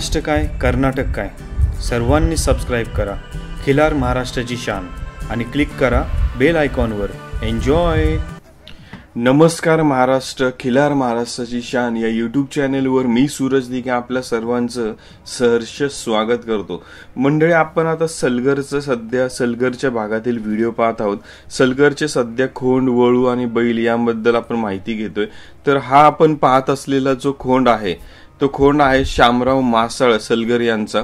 महाराष्ट्र काय कर्नाटक काय सर्वांनी सबस्क्राईब करा खिलार महाराष्ट्राची शान आणि क्लिक करा बेल आयकॉनवर। एन्जॉय। नमस्कार महाराष्ट्र, खिलार महाराष्ट्राची शान या यूट्यूब चॅनलवर मी सूरज दिघे आपल्या सर्वांचं सहर्ष स्वागत करतो। मंडळी, आपण आता सलगरच्या भागातील व्हिडिओ पाहत आहोत। सलगरचे सध्या खोंड, वळू आणि बैल याबद्दल आपण माहिती घेतोय। तर हा आपण पाहत असलेला जो खोंड आहे तो खोंड आहे शामराव मासाळ सलगर यांचा।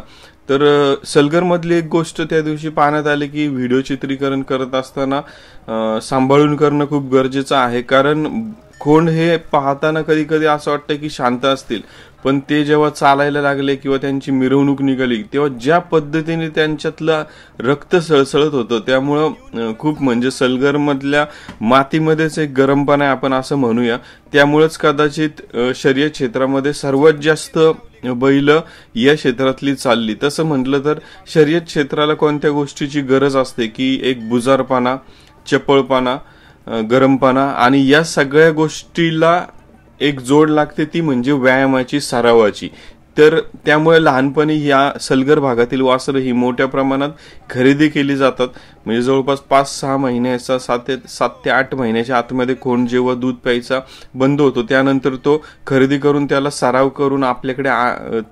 तर सलगर मधली एक गोष्ट त्या दिवशी पाहण्यात आली की व्हिडिओ चित्रीकरण करत असताना सांभाळून करणं खूप गरजेचं आहे, कारण खोंड हे पाहताना कधी कधी असं वाटतं की शांत असतील, पण ते जेव्हा चालायला लागले किंवा त्यांची मिरवणूक निघाली तेव्हा ज्या पद्धतीने त्यांच्यातलं रक्त सळसळत होतं त्यामुळं खूप म्हणजे सलगर मधल्या मातीमध्येच एक गरमपणा आहे आपण असं म्हणूया। त्यामुळेच कदाचित शर्यत क्षेत्रामध्ये सर्वात जास्त बैल या क्षेत्रातली चालली। तसं म्हटलं तर शर्यत क्षेत्राला कोणत्या गोष्टीची गरज असते की एक बुजारपणा, चपळपणा, गरमपणा आणि या सगळ्या गोष्टीला एक जोड लागते, ती म्हणजे व्यायामाची, सरावाची। तर त्यामुळे लहानपणी या सलगर भागातील वासरं ही मोठ्या प्रमाणात खरेदी केली जातात। म्हणजे जवळपास 5-6 महिन्याचा 7 ते 8 महिन्याच्या आतमध्ये खोंड जेव्हा दूध प्यायचा बंद होतो त्यानंतर तो खरेदी करून त्याला सराव करून आपल्याकडे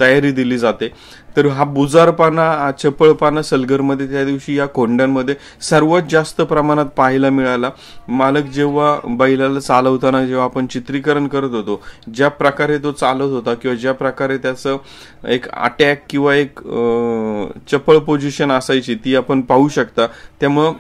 तयारी दिली जाते। तर हा बुजारपणा, चपळपणा सलगरमध्ये त्या दिवशी या खोंड्यांमध्ये सर्वात जास्त प्रमाणात पाहायला मिळाला। मालक जेव्हा बैलाला चालवताना जेव्हा आपण चित्रीकरण करत होतो, ज्या प्रकारे तो चालवत होता किंवा ज्या प्रकारे त्याचं एक अटॅक किंवा एक चपळ पोझिशन असायची ती आपण पाहू शकता। त्यामुळं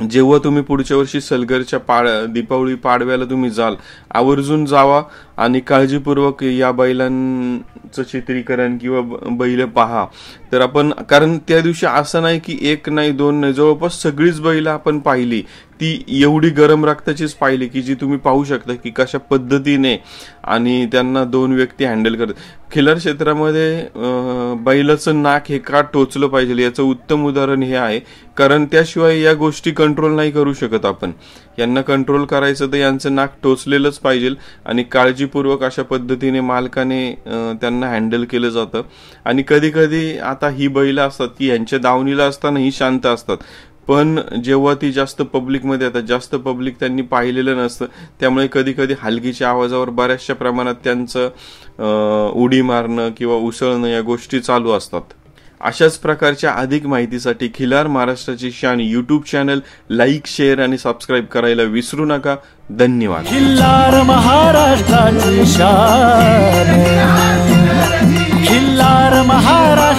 जेव्हा तुम्ही पुढच्या वर्षी सलगरच्या दीपावली पाडव्याला तुम्ही जाल, आवर्जून जावा आणि काळजीपूर्वक या बैलांचं चित्रीकरण किंवा बैल पहा। तर आपण, कारण त्या दिवशी असं नाही की एक नाही दोन नाही, जवळपास सगळीच बैल आपण पाहिली, ती एवढी गरम रक्ताचीच पाहिली की जी तुम्ही पाहू शकता की कशा पद्धतीने आणि त्यांना 2 व्यक्ती हँडल करतात। खिलार क्षेत्रामध्ये बैलाचं नाक हे का टोचलं पाहिजे याचं उत्तम उदाहरण हे आहे, कारण त्याशिवाय या गोष्टी कंट्रोल नाही करू शकत आपण। यांना कंट्रोल करायचं तर यांचं नाक टोचलेलंच पाहिजे आणि काळजीपूर्वक अशा पद्धतीने मालकाने त्यांना हँडल केलं जातं। आणि कधी कधी आता ही बैल असतात की यांच्या दावणीला असताना ही शांत असतात, पण जेव्हा ती जास्त पब्लिकमध्ये येतात, जास्त पब्लिक त्यांनी पाहिलेलं नसतं, त्यामुळे कधी कधी हलगीच्या आवाजावर बऱ्याचशा प्रमाणात त्यांचं उडी मारणं किंवा उसळणं या गोष्टी चालू असतात। अशाच प्रकारच्या अधिक माहितीसाठी खिलार महाराष्ट्राची शान यूट्यूब चॅनल लाईक, शेअर आणि सबस्क्राईब करायला विसरू नका। धन्यवाद। खिलार महाराष्ट्राची शान, खिलार महाराष्ट्र।